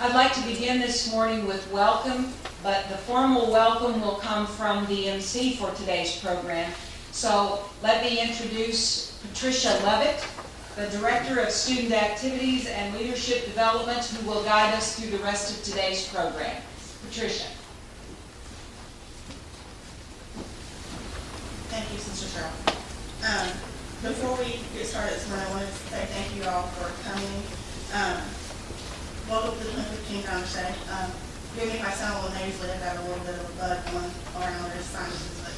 I'd like to begin this morning with welcome, but the formal welcome will come from the MC for today's program. So let me introduce Patricia Levitt, the Director of Student Activities and Leadership Development, who will guide us through the rest of today's program. Patricia. Thank you, Sister Cheryl. Before we get started this morning, I want to say thank you all for coming. Welcome to the Convocation. Forgive me if I sound a little nasally. I've got a little bit of a bug going around with sinuses. But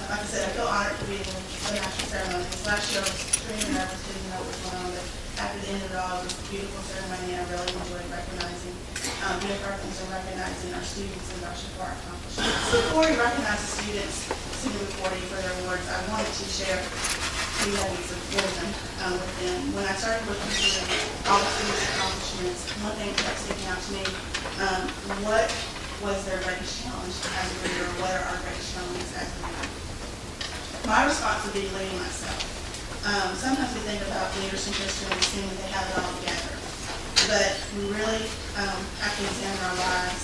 like I said, I feel honored to be in the national ceremony. Last year I was extremely nervous, didn't know what was going on, but after the end of it all, it was a beautiful ceremony, and I really enjoyed recognizing and recognizing our students and our support accomplishments. So before we recognize the students sitting before you for their awards, I wanted to share few nuggets of wisdom with them. When I started looking through all the students' accomplishments, one thing kept sticking out to me, what was their greatest challenge as a leader, or what are our greatest challenges as a leader? My response would be leading myself. Sometimes we think about leaders in history and assume that they have it all together, but we really have to examine our lives,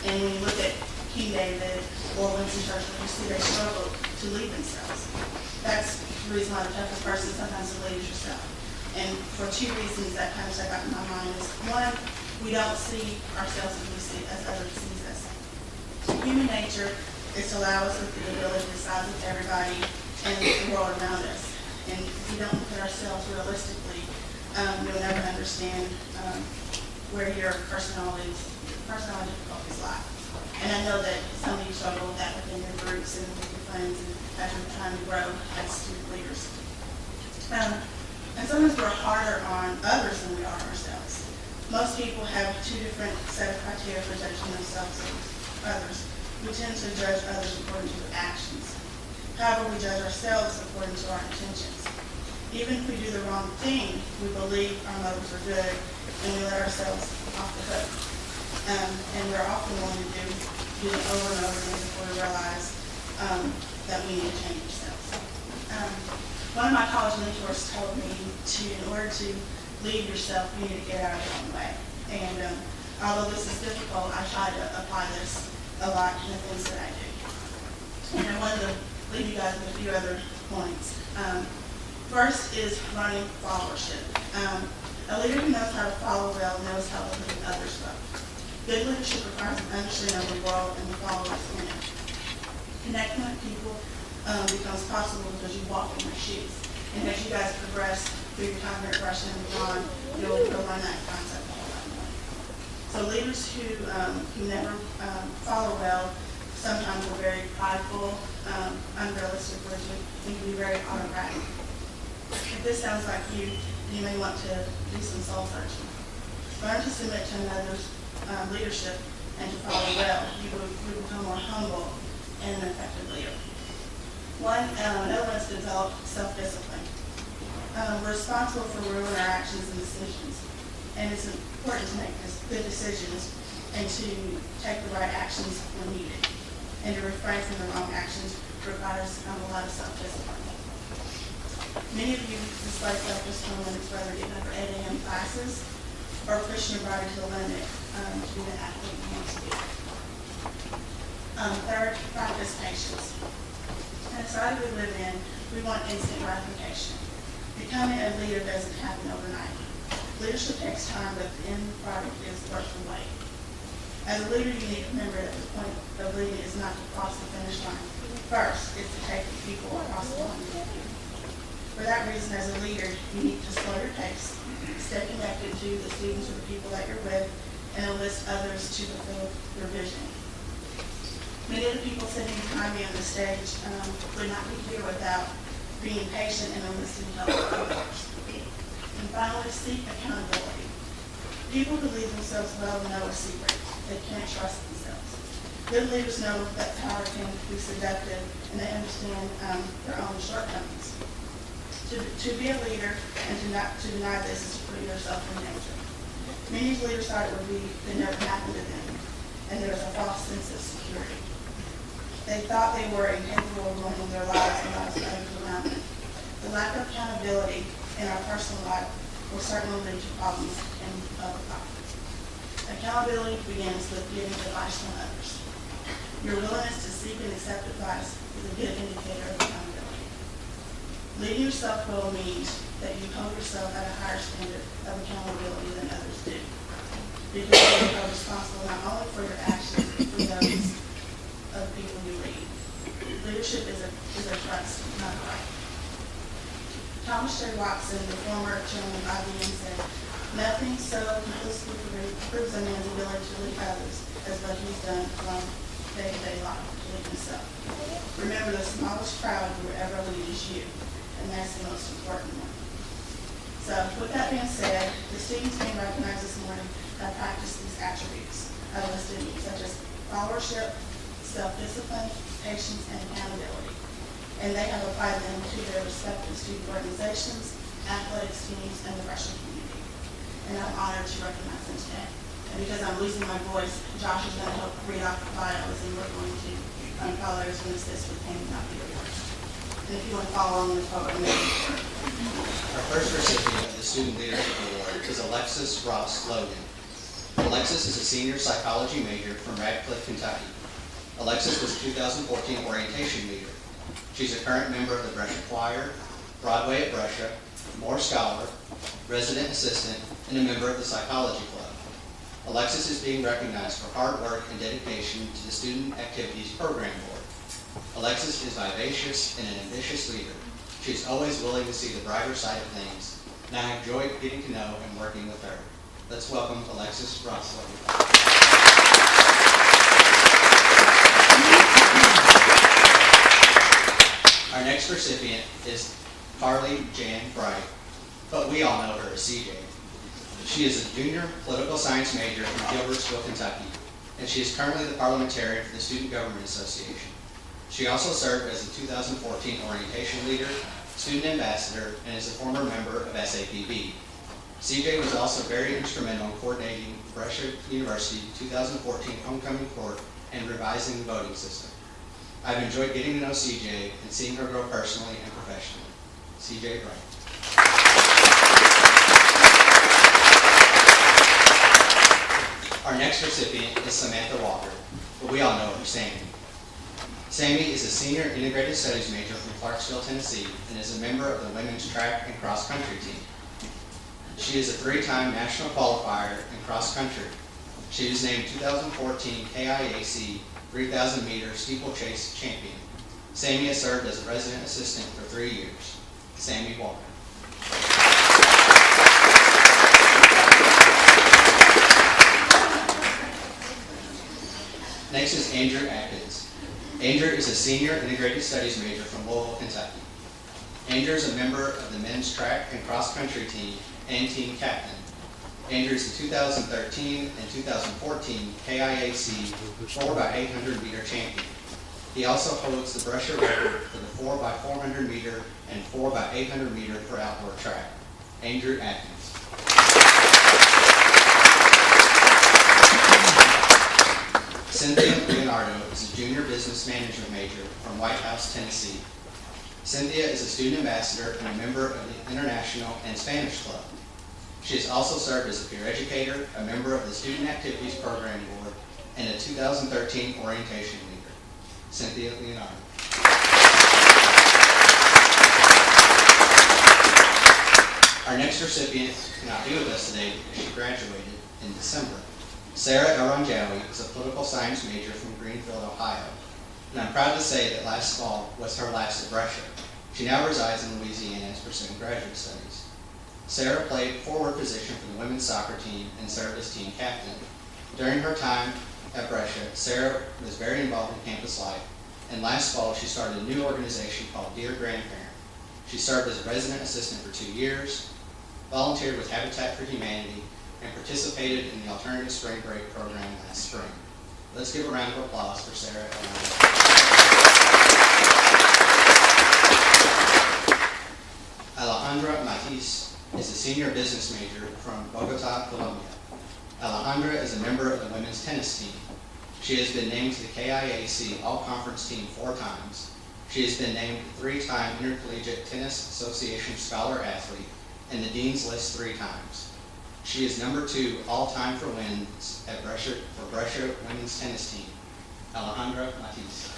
and when you look at King David or Winston Churchill, you see they struggled to lead themselves. That's the reason why the toughest person sometimes to lead is yourself. And for two reasons that kind of stuck out in my mind is, one, we don't see ourselves as others see us. Human nature is to allow us with the ability to size with everybody and the world around us. And if we don't look at ourselves realistically, we'll never understand where your personality difficulties lie. And I know that some of you struggle with that within your groups and with your friends and as you're trying to grow as student leaders. And sometimes we're harder on others than we are ourselves. Most people have two different set of criteria for judging themselves and others. We tend to judge others according to their actions. However, we judge ourselves according to our intentions. Even if we do the wrong thing, we believe our motives are good, and we let ourselves off the hook. And we're often willing to do it over and over again before we realize that we need to change ourselves. One of my college mentors told me in order to lead yourself, you need to get out of your own way. And although this is difficult, I try to apply this a lot in the things that I do. And I wanted to leave you guys with a few other points. First is running followership. A leader who knows how to follow well knows how to lead others well. Good leadership requires an understanding of the world and the followers in it. Connecting with people becomes possible because you walk in their shoes. And as you guys progress through your time here at Russian and beyond, you'll learn that concept a whole lot more. So leaders who never follow well sometimes are very prideful, unrealistic, and can be very autocratic. If this sounds like you, you may want to do some soul searching. Learn to submit to another's leadership and to follow well. You will become more humble and an effective leader. Another one is to develop self-discipline. We're responsible for ruling our actions and decisions, and it's important to make good decisions and to take the right actions when needed. And to refrain from the wrong actions requires a lot of self-discipline. Many of you display self-discipline when it's whether getting up for 8 a.m. classes or pushing your body to the limit to be the athlete you want to be. Third, practice patience. In the society we live in, we want instant gratification. Becoming a leader doesn't happen overnight. Leadership takes time, but the end product is worth the wait. As a leader, you need to remember that the point of leading is not to cross the finish line. First, it's to take the people across the line. For that reason, as a leader, you need to slow your pace, stay connected to the students or the people that you're with, and enlist others to fulfill your vision. Many of the people sitting behind me on the stage would not be here without being patient and enlisting help from others. And finally, seek accountability. People who lead themselves well know a secret. They can't trust themselves. Good leaders know that power can be seductive, and they understand their own shortcomings. To be a leader and to deny this is to put yourself in danger. Many leaders thought it never happened to them, and there was a false sense of security. They thought they were incapable of running their lives and lives of others around them. The lack of accountability in our personal life will certainly lead to problems in public life. Accountability begins with giving advice from others. Your willingness to seek and accept advice is a good indicator of accountability. Leading yourself well means that you hold yourself at a higher standard of accountability than others do, because you are responsible not only for your actions, but for those of people you lead. Leadership is a trust, not a right. Thomas J. Watson, the former chairman of IBM, said, "Nothing so conclusively proves a man's ability to lead others as what he's done from day-to-day life to lead himself. Remember, the smallest crowd you will ever lead is you, and that's the most important one." So, with that being said, the students being recognized this morning have practiced these attributes I listed, such as followership, self-discipline, patience, and accountability. And they have applied them to their respective student organizations, athletics teams, and the freshman community. And I'm honored to recognize them today. And because I'm losing my voice, Josh is going to help read off the bios, and we're going to follow those and assist with handing out the awards. And if you want to follow along with what we're doing. Our first recipient of the Student Leadership Award is Alexis Ross Logan. Alexis is a senior psychology major from Radcliffe, Kentucky. Alexis was a 2014 orientation leader. She's a current member of the Brescia Choir, Broadway at Brescia, Moore Scholar, resident assistant, and a member of the Psychology Club. Alexis is being recognized for hard work and dedication to the Student Activities Program Board. Alexis is vivacious and an ambitious leader. She's always willing to see the brighter side of things, and I have enjoyed getting to know and working with her. Let's welcome Alexis Ross Logan. Our next recipient is Carly Jan Bright, but we all know her as CJ. She is a junior political science major from Gilbertsville, Kentucky, and she is currently the parliamentarian for the Student Government Association. She also served as a 2014 orientation leader, student ambassador, and is a former member of SAPB. CJ was also very instrumental in coordinating Brescia University 2014 homecoming court and revising the voting system. I've enjoyed getting to know CJ and seeing her grow personally and professionally. CJ Bright. Our next recipient is Samantha Walker, but we all know her as Sammy. Sammy is a senior integrated studies major from Clarksville, Tennessee, and is a member of the women's track and cross country team. She is a 3-time national qualifier in cross country. She was named 2014 KIAC 3,000 meter steeplechase champion. Sammy has served as a resident assistant for 3 years. Sammy Walker. Next is Andrew Atkins. Andrew is a senior integrated studies major from Louisville, Kentucky. Andrew is a member of the men's track and cross country team and team captain. Andrew is the 2013 and 2014 KIAC 4x800 meter champion. He also holds the Brescia record for the 4x400 meter and 4x800 meter for outdoor track. Andrew Atkins. Cynthia Leonardo is a junior business management major from White House, Tennessee. Cynthia is a student ambassador and a member of the International and Spanish Club. She has also served as a peer educator, a member of the Student Activities Program Board, and a 2013 orientation leader. Cynthia Leonardo. Our next recipient cannot be with us today because she graduated in December. Sarah Eranjawi is a political science major from Greenfield, Ohio, and I'm proud to say that last fall was her last at Brescia. She now resides in Louisiana and is pursuing graduate studies. Sarah played forward position for the women's soccer team and served as team captain. During her time at Brescia, Sarah was very involved in campus life, and last fall she started a new organization called Dear Grandparent. She served as a resident assistant for 2 years, volunteered with Habitat for Humanity, and participated in the Alternative Spring Break program last spring. Let's give a round of applause for Sarah. Alejandra Matiz is a senior business major from Bogota, Colombia. Alejandra is a member of the women's tennis team. She has been named to the KIAC All-Conference team 4 times. She has been named 3-time Intercollegiate Tennis Association Scholar Athlete and the Dean's List 3 times. She is number 2 all-time for wins at Brescia women's tennis team. Alejandra Matisse.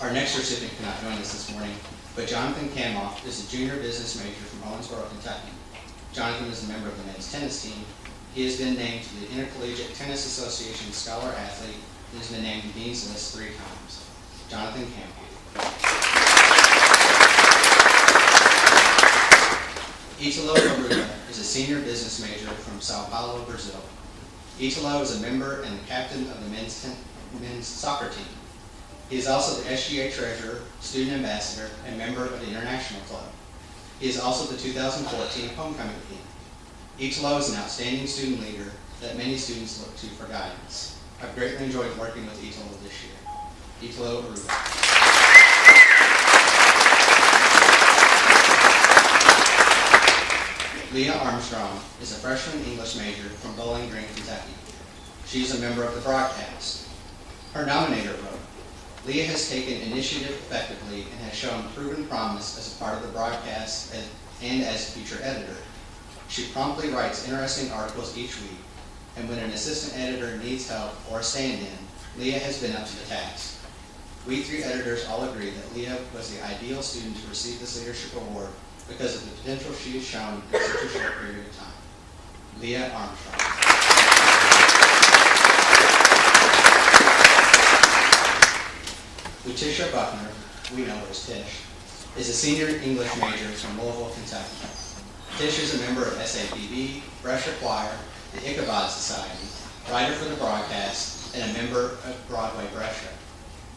Our next recipient cannot join us this morning, but Jonathan Kamoff is a junior business major from Owensboro, Kentucky. Jonathan is a member of the men's tennis team. He has been named to the Intercollegiate Tennis Association Scholar Athlete and has been named to Dean's List 3 times. Jonathan Kamoff. Italo Aruda is a senior business major from Sao Paulo, Brazil. Italo is a member and the captain of the men's soccer team. He is also the SGA treasurer, student ambassador, and member of the international club. He is also the 2014 homecoming team. Italo is an outstanding student leader that many students look to for guidance. I've greatly enjoyed working with Italo this year. Italo Aruba. Leah Armstrong is a freshman English major from Bowling Green, Kentucky. She is a member of the broadcast. Her nominator wrote, Leah has taken initiative effectively and has shown proven promise as a part of the broadcast and as feature editor. She promptly writes interesting articles each week, and when an assistant editor needs help or a stand-in, Leah has been up to the task. We 3 editors all agree that Leah was the ideal student to receive this leadership award because of the potential she has shown in such a short period of time. Leah Armstrong. Letitia Buckner, we know her as Tish, is a senior English major from Louisville, Kentucky. Tish is a member of SAPB, Brescia Choir, the Ichabod Society, writer for the broadcast, and a member of Broadway Brescia.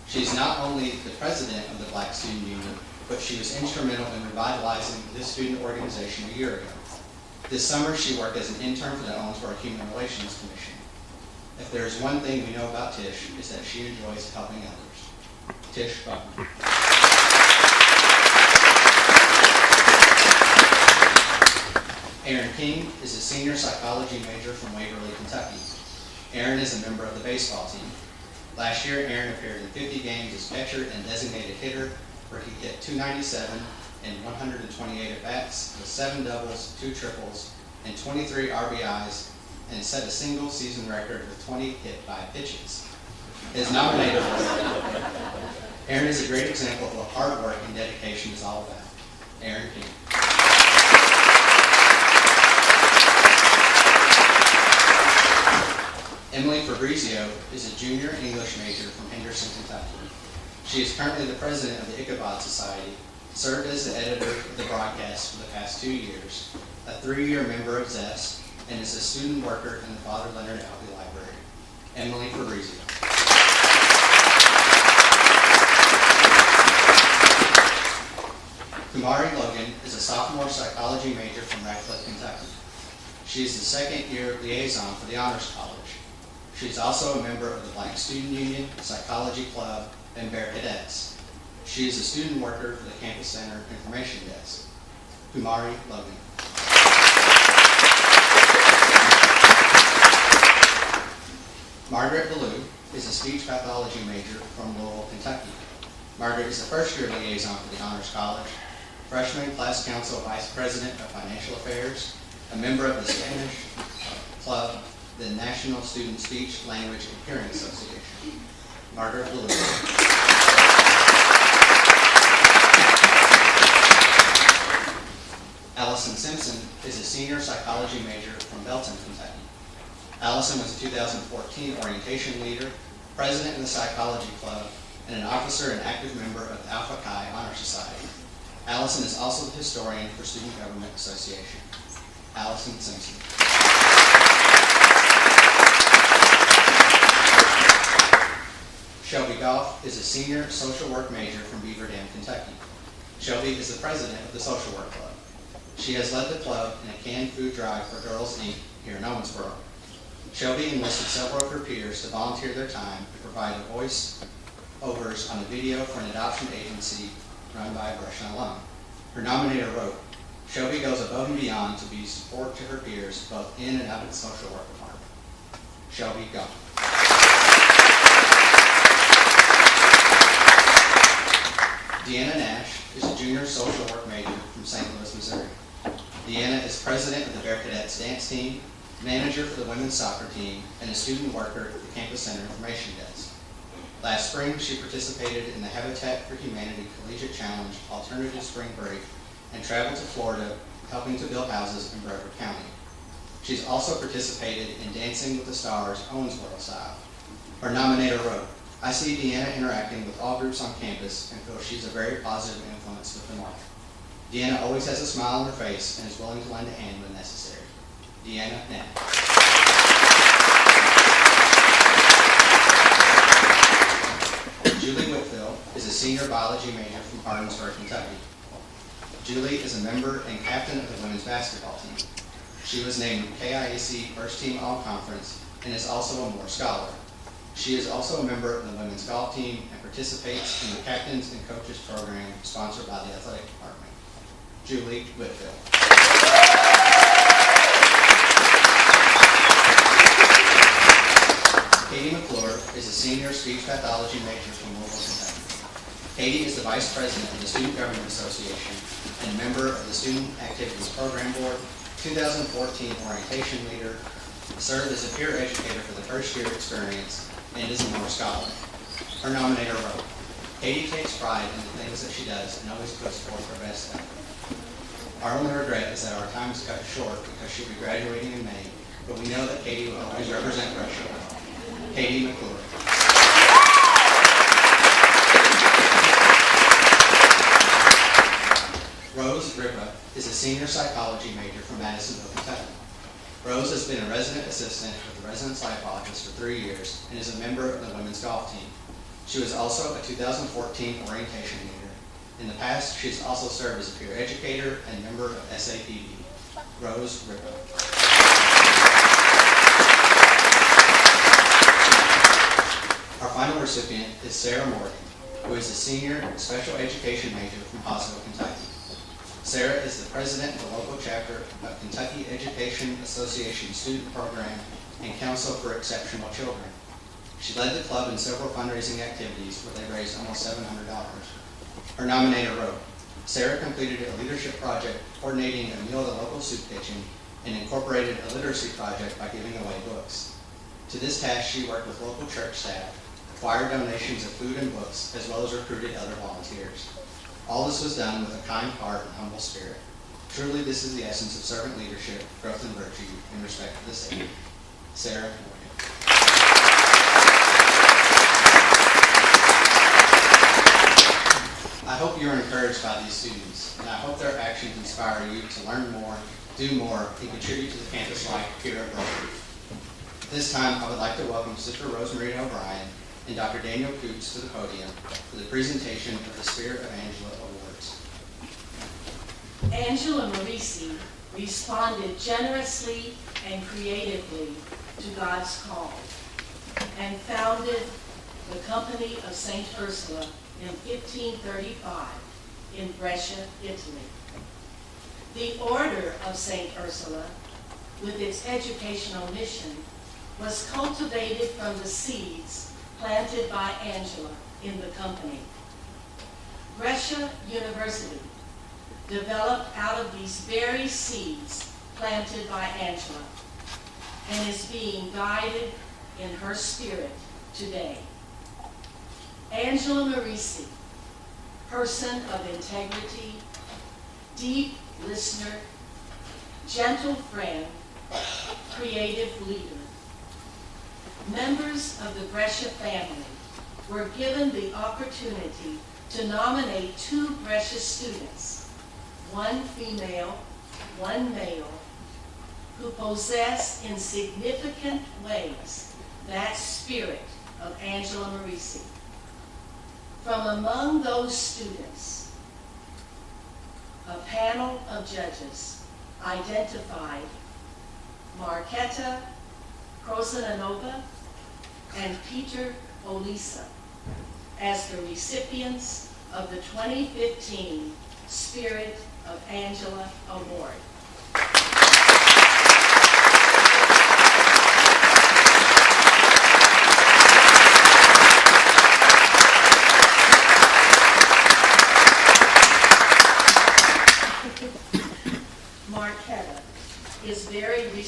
She is not only the president of the Black Student Union, but she was instrumental in revitalizing this student organization a year ago. This summer, she worked as an intern for the Owensboro Human Relations Commission. If there is one thing we know about Tish, is that she enjoys helping others. Tish Buckner. Aaron King is a senior psychology major from Waverly, Kentucky. Aaron is a member of the baseball team. Last year, Aaron appeared in 50 games as catcher and designated hitter, where he hit .297 and 128 at-bats with 7 doubles, 2 triples, and 23 RBIs, and set a single season record with 20 hit by pitches. His nominator was Aaron is a great example of what hard work and dedication is all about. Aaron King. Emily Fabrizio is a junior English major from Henderson, Kentucky. She is currently the president of the Ichabod Society, served as the editor of the broadcast for the past 2 years, a 3-year member of ZEST, and is a student worker in the Father Leonard Albee Library. Emily Fabrizio. Kumari Logan is a sophomore psychology major from Radcliffe, Kentucky. She is the 2nd-year liaison for the Honors College. She is also a member of the Black Student Union, Psychology Club, and Bear Cadets. She is a student worker for the Campus Center Information Desk. Kumari Logan. Margaret Ballou is a speech pathology major from Louisville, Kentucky. Margaret is the 1st-year liaison for the Honors College, freshman class council vice president of financial affairs, a member of the Spanish Club, the National Student Speech, Language, and Hearing Association. Margaret Ballou. Allison Simpson is a senior psychology major from Belton, Kentucky. Allison was a 2014 orientation leader, president of the Psychology Club, and an officer and active member of the Alpha Chi Honor Society. Allison is also the historian for Student Government Association. Allison Simpson. Shelby Goff is a senior social work major from Beaver Dam, Kentucky. Shelby is the president of the Social Work Club. She has led the club in a canned food drive for Girls Inc. here in Owensboro. Shelby enlisted several of her peers to volunteer their time to provide voice-overs on a video for an adoption agency run by a Brescia alum. Her nominator wrote, Shelby goes above and beyond to be support to her peers both in and out of the social work department. Shelby Goff. Deanna Nash is a junior social work major from St. Louis, Missouri. Deanna is president of the Bear Cadets dance team, manager for the women's soccer team, and a student worker at the Campus Center Information Desk. Last spring, she participated in the Habitat for Humanity Collegiate Challenge Alternative Spring Break and traveled to Florida, helping to build houses in Brevard County. She's also participated in Dancing with the Stars Owensboro style. Her nominator wrote, "I see Deanna interacting with all groups on campus and feel she's a very positive influence with them all. Deanna always has a smile on her face and is willing to lend a hand when necessary. Deanna, now." Julie Whitfield is a senior biology major from Ardensburg, Kentucky. Julie is a member and captain of the women's basketball team. She was named KIAC First Team All-Conference and is also a Moore Scholar. She is also a member of the women's golf team and participates in the Captains and Coaches program sponsored by the athletic department. Julie Whitfield. Katie McClure is a senior speech pathology major from Louisville, Kentucky. Katie is the vice president of the Student Government Association and member of the Student Activities Program Board, 2014 orientation leader, served as a peer educator for the first year experience, and is a Moore Scholar. Her nominator wrote, "Katie takes pride in the things that she does and always puts forth her best effort. Our only regret is that our time is cut short because she'll be graduating in May, but we know that Katie will always represent Russia well. Katie McClure." Rose Ripa is a senior psychology major from Madisonville, Kentucky. Rose has been a resident assistant with the Residence Life Office for 3 years and is a member of the women's golf team. She was also a 2014 orientation leader. In the past, she's also served as a peer educator and member of SAPB. Rose Ripa. Our final recipient is Sarah Morgan, who is a senior special education major from Hawesville, Kentucky. Sarah is the president of the local chapter of Kentucky Education Association Student Program and Council for Exceptional Children. She led the club in several fundraising activities where they raised almost $700. Her nominator wrote, "Sarah completed a leadership project coordinating a meal at a local soup kitchen and incorporated a literacy project by giving away books. To this task, she worked with local church staff, acquired donations of food and books, as well as recruited other volunteers. All this was done with a kind heart and humble spirit. Truly, this is the essence of servant leadership, growth and virtue, in respect for the Savior." Sarah Morgan. I hope you're encouraged by these students, and I hope their actions inspire you to learn more, do more, and contribute to the campus life here at Brevard. At this time, I would like to welcome Sister Rosemary O'Brien and Dr. Daniel Coots to the podium for the presentation of the Spirit of Angela Awards. Angela Marisi responded generously and creatively to God's call and founded the Company of St. Ursula in 1535 in Brescia, Italy. The Order of St. Ursula, with its educational mission, was cultivated from the seeds planted by Angela in the company. Brescia University developed out of these very seeds planted by Angela and is being guided in her spirit today. Angela Marisi, person of integrity, deep listener, gentle friend, creative leader. Members of the Brescia family were given the opportunity to nominate 2 Brescia students, one female, one male, who possess in significant ways that spirit of Angela Marisi. From among those students, a panel of judges identified Marketa Krosanova and Peter Olisa as the recipients of the 2015 Spirit of Angela Award.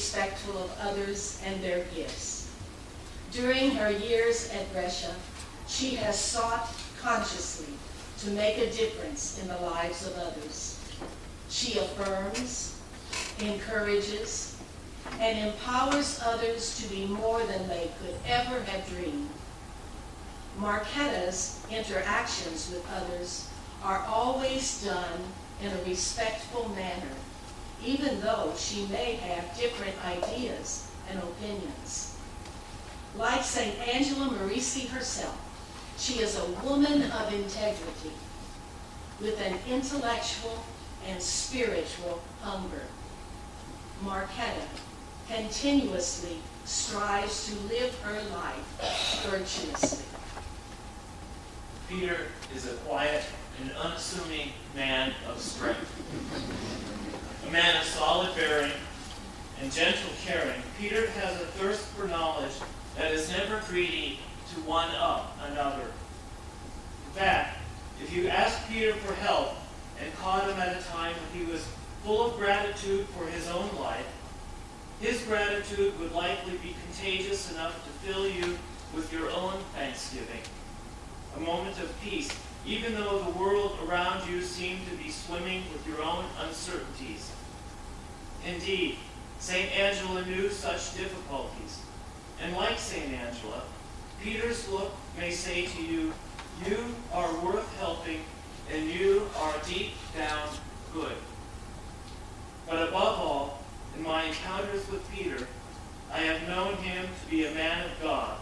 respectful of others and their gifts. During her years at Brescia, she has sought consciously to make a difference in the lives of others. She affirms, encourages, and empowers others to be more than they could ever have dreamed. Marquetta's interactions with others are always done in a respectful manner, even though she may have different ideas and opinions. Like St. Angela Merici herself, she is a woman of integrity with an intellectual and spiritual hunger. Marquetta continuously strives to live her life virtuously. Peter is a quiet and unassuming man of strength. A man of solid bearing and gentle caring, Peter has a thirst for knowledge that is never greedy to one-up another. In fact, if you asked Peter for help and caught him at a time when he was full of gratitude for his own life, his gratitude would likely be contagious enough to fill you with your own thanksgiving. A moment of peace, even though the world around you seemed to be swimming with your own uncertainties. Indeed, St. Angela knew such difficulties. And like St. Angela, Peter's look may say to you, you are worth helping and you are deep down good. But above all, in my encounters with Peter, I have known him to be a man of God,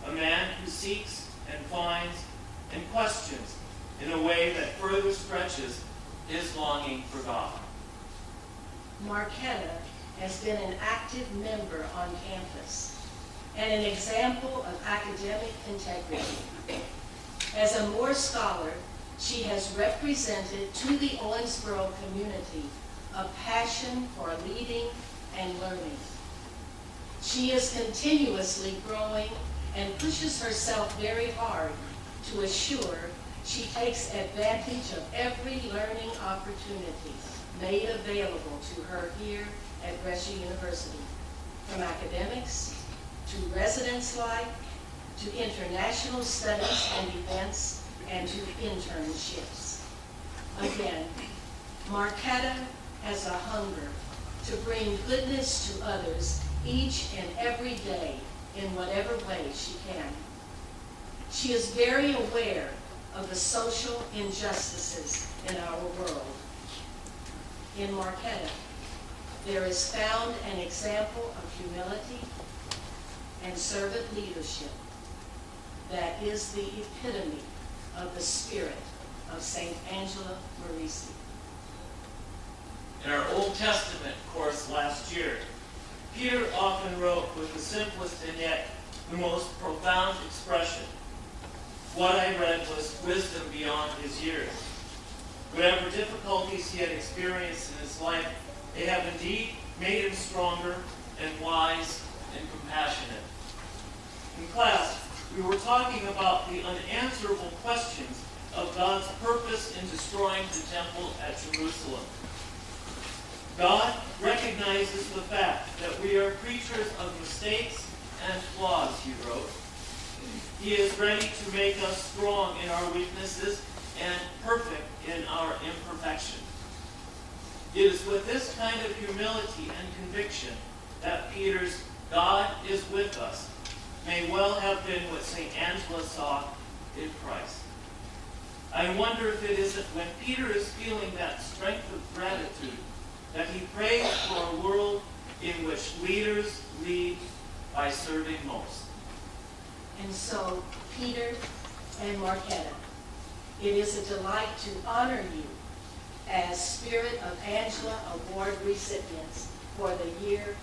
a man who seeks and finds and questions in a way that further stretches his longing for God. Marquetta has been an active member on campus and an example of academic integrity. As a Moore Scholar, she has represented to the Owensboro community a passion for leading and learning. She is continuously growing and pushes herself very hard to assure she takes advantage of every learning opportunity made available to her here at Brescia University, from academics to residence life to international studies and events and to internships. Again, Marquetta has a hunger to bring goodness to others each and every day in whatever way she can. She is very aware of the social injustices in our world. In Marquetta, there is found an example of humility and servant leadership that is the epitome of the spirit of St. Angela Merici. In our Old Testament course last year, Peter often wrote with the simplest and yet the most profound expression. What I read was wisdom beyond his years. Whatever difficulties he had experienced in his life, they have indeed made him stronger and wise and compassionate. In class, we were talking about the unanswerable questions of God's purpose in destroying the temple at Jerusalem. God recognizes the fact that we are creatures of mistakes and flaws, he wrote. He is ready to make us strong in our weaknesses and perfect in our imperfection. It is with this kind of humility and conviction that Peter's "God is with us" may well have been what St. Angela saw in Christ. I wonder if it isn't when Peter is feeling that strength of gratitude that he prays for a world in which leaders lead by serving most. And so, Peter and Marquetta, it is a delight to honor you as Spirit of Angela Award recipients for the year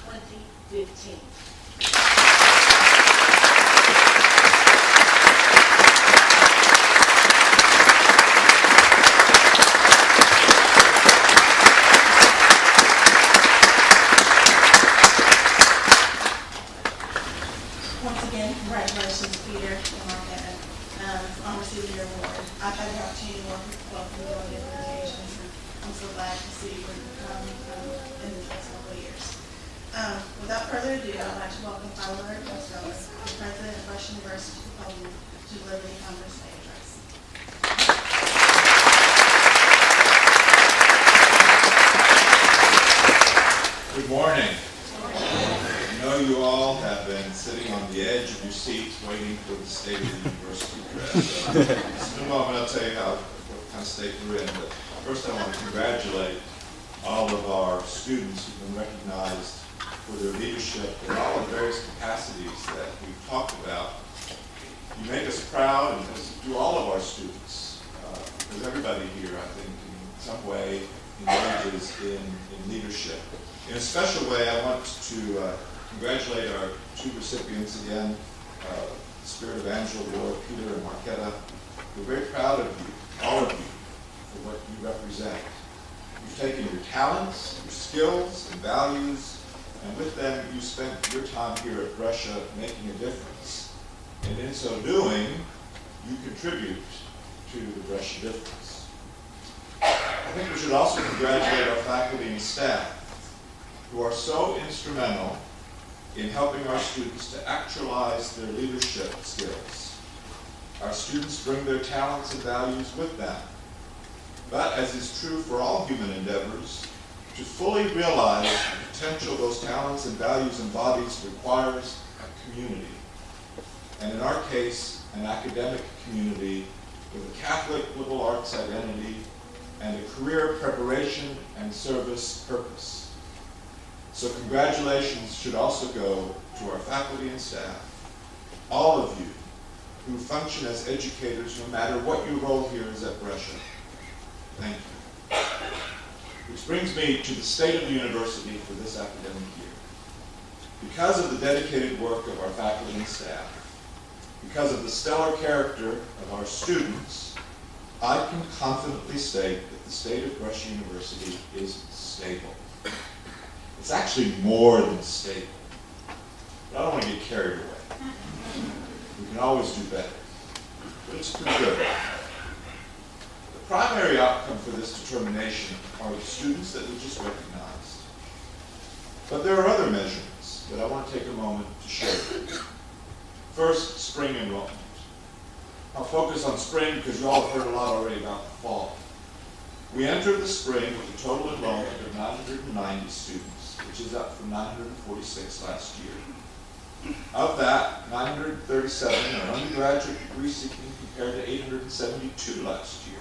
2015. Once again, congratulations, Peter and Marquetta, on receiving your award. I've had the opportunity to work with both of you on different occasions, and I'm so glad to see where you've come in the past couple of years. Without further ado, I'd like to welcome Tyler Costello, the President of Rush University, to the podium to deliver the Congress Day address. Good morning. I know you all have been sitting on the edge of your seats waiting for the State of the University address. So, just in a moment I'll tell you what kind of state we're in, but first I want to congratulate all of our students who've been recognized for their leadership in all the various capacities that we've talked about. You make us proud, and as do all of our students, because everybody here, I think, in some way engages in leadership. In a special way, I want to congratulate our two recipients again, Spirit of Angela Award, Peter and Marquetta. We're very proud of you, all of you, for what you represent. You've taken your talents, your skills, and values, and with them you spent your time here at Brescia making a difference. And in so doing, you contribute to the Brescia difference. I think we should also congratulate our faculty and staff, who are so instrumental in helping our students to actualize their leadership skills. Our students bring their talents and values with them. But as is true for all human endeavors, to fully realize the potential those talents and values embodies requires a community. And in our case, an academic community with a Catholic liberal arts identity and a career preparation and service purpose. So congratulations should also go to our faculty and staff, all of you who function as educators no matter what your role here is at Brescia. Thank you. Which brings me to the state of the university for this academic year. Because of the dedicated work of our faculty and staff, because of the stellar character of our students, I can confidently state that the state of Brescia University is stable. It's actually more than stable. But I don't want to get carried away. We can always do better. But it's pretty good. The primary outcome for this determination are the students that we just recognized. But there are other measurements that I want to take a moment to share. First, spring enrollment. I'll focus on spring because you all have heard a lot already about the fall. We entered the spring with a total enrollment of 990 students, which is up from 946 last year. Of that, 937 are undergraduate degree seeking compared to 872 last year.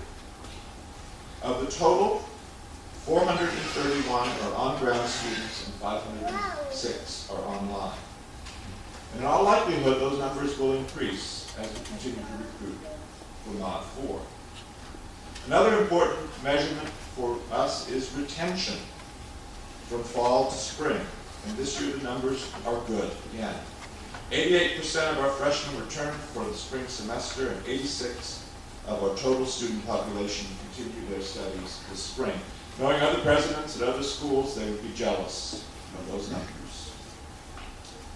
Of the total, 431 are on-ground students and 506 are online. And in all likelihood, those numbers will increase as we continue to recruit for Mod 4. Another important measurement for us is retention from fall to spring. And this year the numbers are good. Again, 88% of our freshmen returned for the spring semester and 86 of our total student population continue their studies this spring. Knowing other presidents at other schools, they would be jealous of those numbers.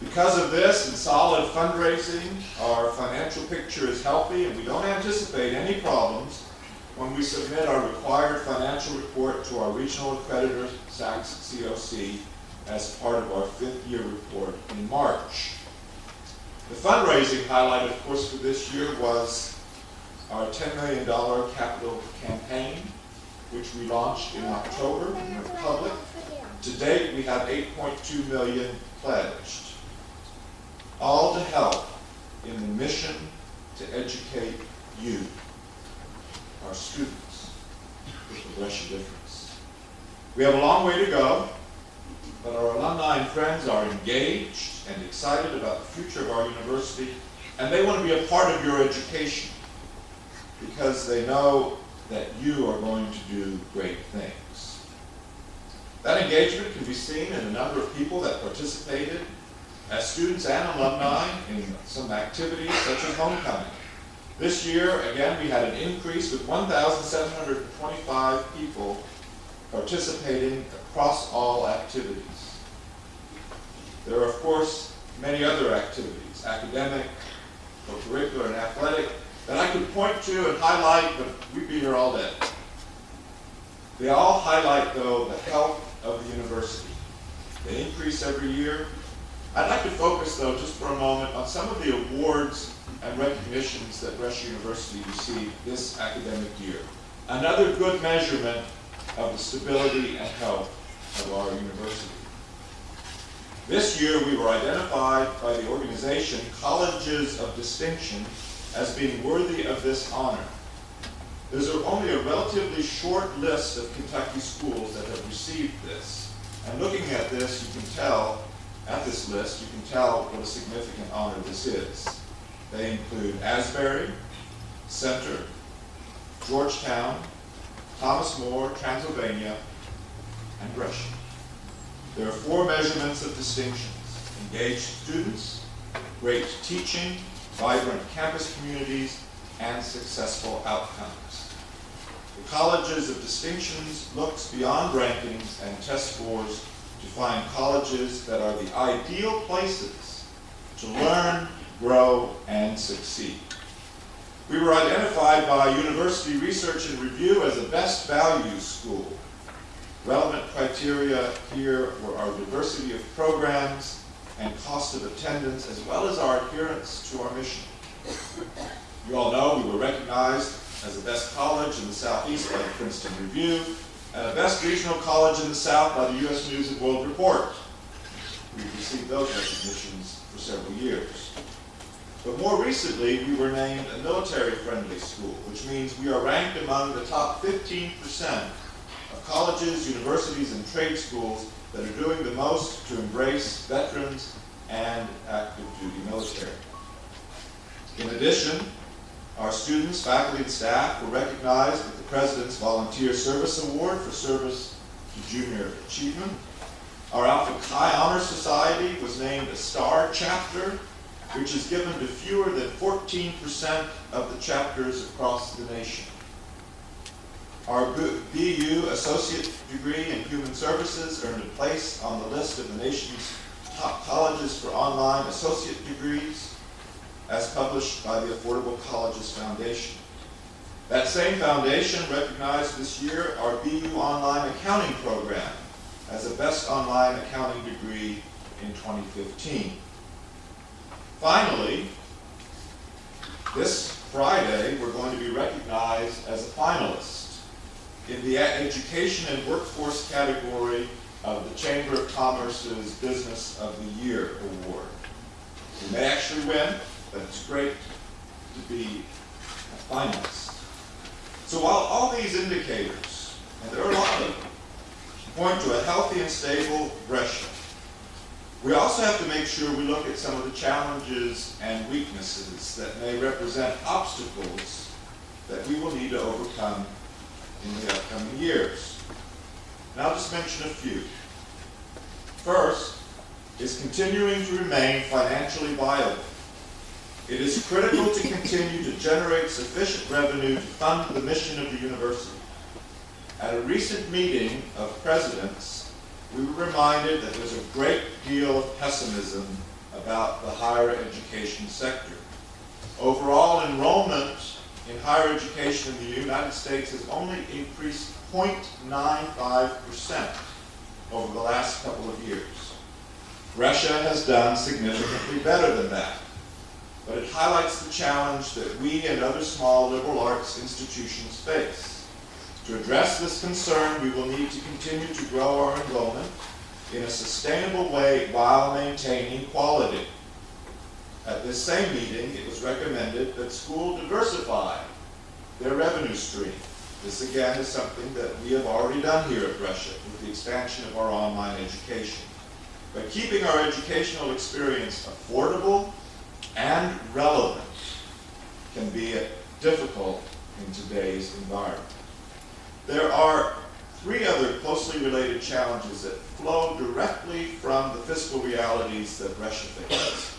Because of this and solid fundraising, our financial picture is healthy and we don't anticipate any problems when we submit our required financial report to our regional accreditor, Sachs COC, as part of our 5th year report in March. The fundraising highlight, of course, for this year was our $10 million capital campaign, which we launched in October and went public. To date, we have $8.2 million pledged, all to help in the mission to educate you, our students, with the Brescia difference. We have a long way to go, but our alumni and friends are engaged and excited about the future of our university, and they want to be a part of your education because they know that you are going to do great things. That engagement can be seen in the number of people that participated as students and alumni in some activities such as homecoming. This year, again, we had an increase with 1,725 people participating across all activities. There are, of course, many other activities, academic, co-curricular, and athletic, that I could point to and highlight, but we'd be here all day. They all highlight, though, the health of the university, They increase every year. I'd like to focus, though, just for a moment on some of the awards and recognitions that Brescia University received this academic year. Another good measurement of the stability and health of our university. This year, we were identified by the organization Colleges of Distinction as being worthy of this honor. There's only a relatively short list of Kentucky schools that have received this. And looking at this, you can tell, at this list, you can tell what a significant honor this is. They include Asbury, Center, Georgetown, Thomas More, Transylvania, and Brescia. There are 4 measurements of distinctions: engaged students, great teaching, vibrant campus communities, and successful outcomes. The Colleges of Distinctions looks beyond rankings and test scores to find colleges that are the ideal places to learn, grow, and succeed. We were identified by University Research and Review as a best value school. Relevant criteria here were our diversity of programs and cost of attendance, as well as our adherence to our mission. You all know we were recognized as the best college in the Southeast by the Princeton Review, and the best regional college in the South by the U.S. News and World Report. We've received those recognitions for several years. But more recently, we were named a military-friendly school, which means we are ranked among the top 15% of colleges, universities, and trade schools that are doing the most to embrace veterans and active duty military. In addition, our students, faculty, and staff were recognized with the President's Volunteer Service Award for service to junior achievement. Our Alpha Chi Honor Society was named a Star Chapter, which is given to fewer than 14% of the chapters across the nation. Our BU Associate Degree in Human Services earned a place on the list of the nation's top colleges for online associate degrees, as published by the Affordable Colleges Foundation. That same foundation recognized this year our BU Online Accounting Program as a Best Online Accounting Degree in 2015. Finally, this Friday, we're going to be recognized as a finalist in the Education and Workforce category of the Chamber of Commerce's Business of the Year Award. We may actually win, but it's great to be a finalist. So while all these indicators, and there are a lot of them, point to a healthy and stable Brescia, we also have to make sure we look at some of the challenges and weaknesses that may represent obstacles that we will need to overcome in the upcoming years. And I'll just mention a few. First is continuing to remain financially viable. It is critical to continue to generate sufficient revenue to fund the mission of the university. At a recent meeting of presidents, we were reminded that there's a great deal of pessimism about the higher education sector. Overall enrollment in higher education in the United States has only increased 0.95% over the last couple of years. Brescia has done significantly better than that, but it highlights the challenge that we and other small liberal arts institutions face. To address this concern, we will need to continue to grow our enrollment in a sustainable way while maintaining quality. At this same meeting, it was recommended that schools diversify their revenue stream. This again is something that we have already done here at Brescia with the expansion of our online education. But keeping our educational experience affordable and relevant can be difficult in today's environment. There are 3 other closely related challenges that flow directly from the fiscal realities that Brescia faces.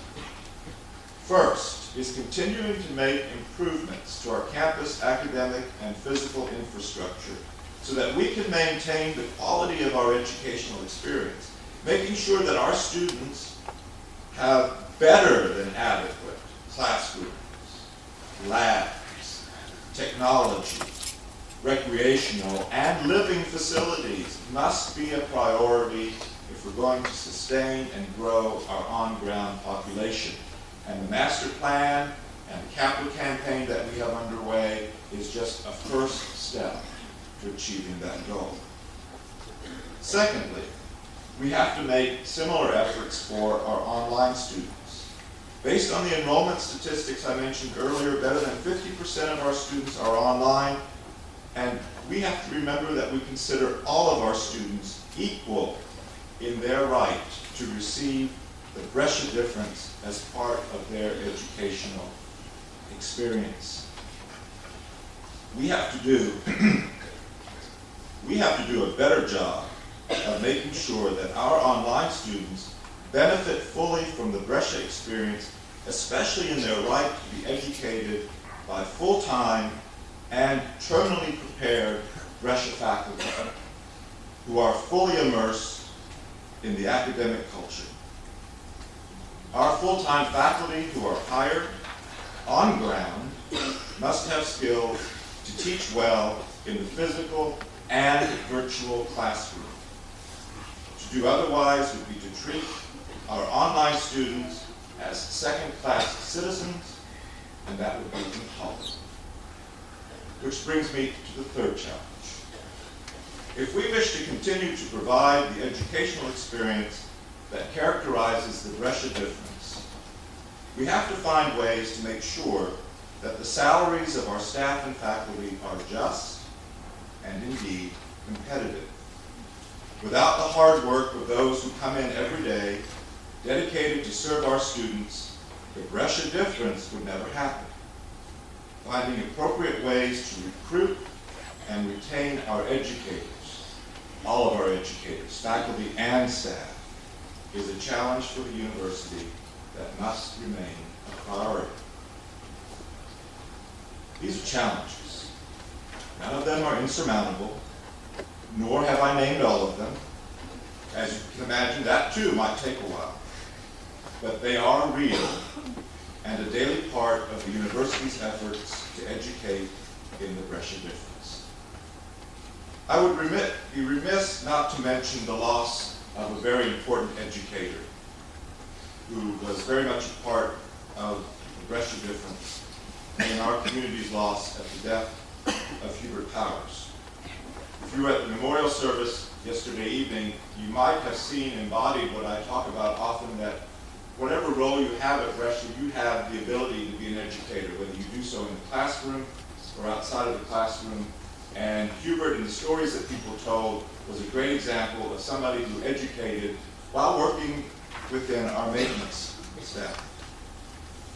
First is continuing to make improvements to our campus academic and physical infrastructure so that we can maintain the quality of our educational experience, making sure that our students have better than adequate classrooms, labs, technology, recreational, and living facilities must be a priority if we're going to sustain and grow our on-ground population. And the master plan and the capital campaign that we have underway is just a first step to achieving that goal. Secondly, we have to make similar efforts for our online students. Based on the enrollment statistics I mentioned earlier, better than 50% of our students are online, and we have to remember that we consider all of our students equal in their right to receive the Brescia difference as part of their educational experience. We have to do a better job of making sure that our online students benefit fully from the Brescia experience, especially in their right to be educated by full-time and terminally prepared Brescia faculty who are fully immersed in the academic culture. Our full-time faculty who are hired on ground must have skills to teach well in the physical and virtual classroom. To do otherwise would be to treat our online students as second-class citizens, and that would be intolerable. Which brings me to the third challenge. If we wish to continue to provide the educational experience that characterizes the Brescia difference, we have to find ways to make sure that the salaries of our staff and faculty are just and indeed competitive. Without the hard work of those who come in every day, dedicated to serve our students, the Brescia difference would never happen. Finding appropriate ways to recruit and retain our educators, all of our educators, faculty and staff, is a challenge for the university that must remain a priority. These are challenges. None of them are insurmountable, nor have I named all of them. As you can imagine, that too might take a while. But they are real and a daily part of the university's efforts to educate in the Brescia difference. I would be remiss not to mention the loss of a very important educator who was very much a part of the Brescia difference in our community's loss at the death of Hubert Powers. If you were at the memorial service yesterday evening, you might have seen embodied what I talk about often, that whatever role you have at Brescia, you have the ability to be an educator, whether you do so in the classroom or outside of the classroom. And Hubert, in the stories that people told, was a great example of somebody who educated while working within our maintenance staff.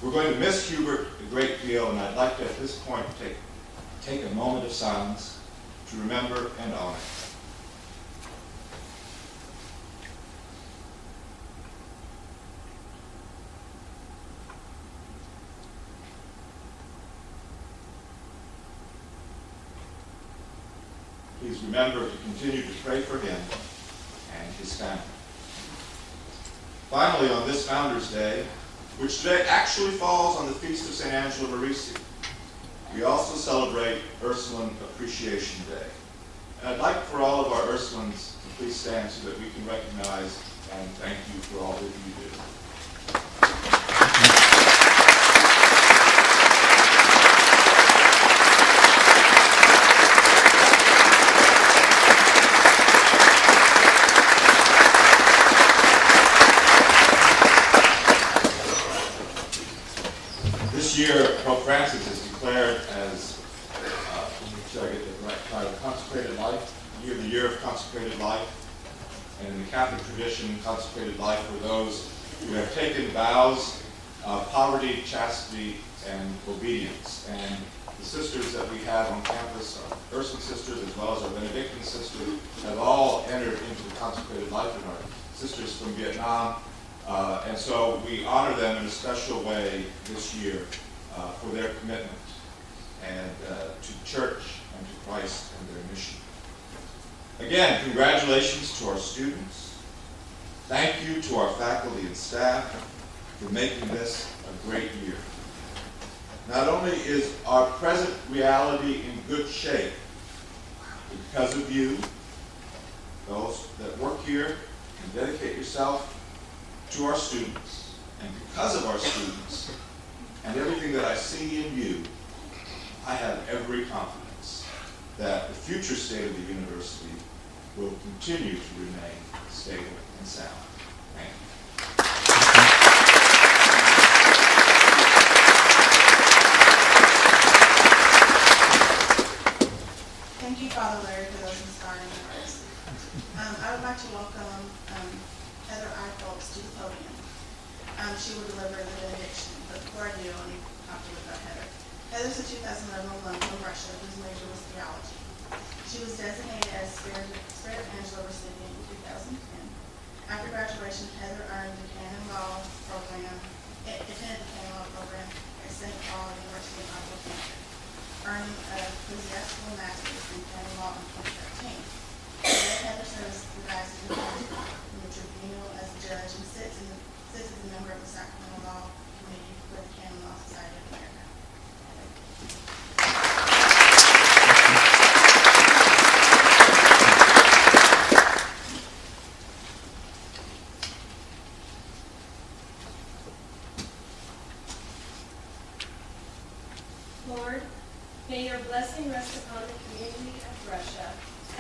We're going to miss Hubert a great deal, and I'd like to, at this point, take a moment of silence to remember and honor. Please remember to continue to pray for him and his family. Finally, on this Founders Day, which today actually falls on the feast of St. Angela Merisi, we also celebrate Ursuline Appreciation Day. And I'd like for all of our Ursulines to please stand so that we can recognize and thank you for all that you do. This year, Pope Francis is declared as, should I get the right title, Consecrated Life, the year of consecrated life. And in the Catholic tradition, consecrated life were those who have taken vows of poverty, chastity, and obedience. And the sisters that we have on campus, our Ursuline sisters as well as our Benedictine sisters, have all entered into the consecrated life, and our sisters from Vietnam. And so we honor them in a special way this year for their commitment and to the church and to Christ and their mission. Again, congratulations to our students. Thank you to our faculty and staff for making this a great year. Not only is our present reality in good shape because of you, those that work here, and dedicate yourself to our students. And because of our students and everything that I see in you, I have every confidence that the future state of the university will continue to remain stable and sound. Thank you. Thank you, Father Larry, for those inspiring words. I would like to welcome Heather Eichholz to the podium. She will deliver the benediction, but before I do, let me talk to you about Heather. Heather's a 2011 alum from Russia whose major was theology. She was designated as Spirit Angela recipient in 2010. After graduation, Heather earned the canon law program, attended the canon law program at St. Paul University in Iowa, Canada, earning a ecclesiastical master's in canon law in 2013. Today, Heather serves the diocese of Baltimore in the tribunal as a judge and sits as a member of the Sacramental Law Committee for the Canon Law Society of America. Lord, may your blessing rest upon the community of Russia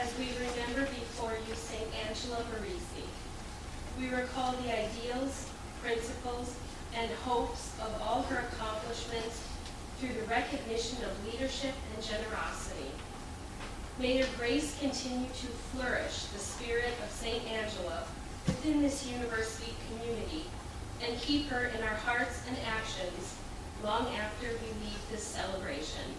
as we remember before you St. Angela Barisi. We recall the ideals, principles, and hopes of all her accomplishments through the recognition of leadership and generosity. May your grace continue to flourish the spirit of St. Angela within this university community and keep her in our hearts and actions long after we leave this celebration.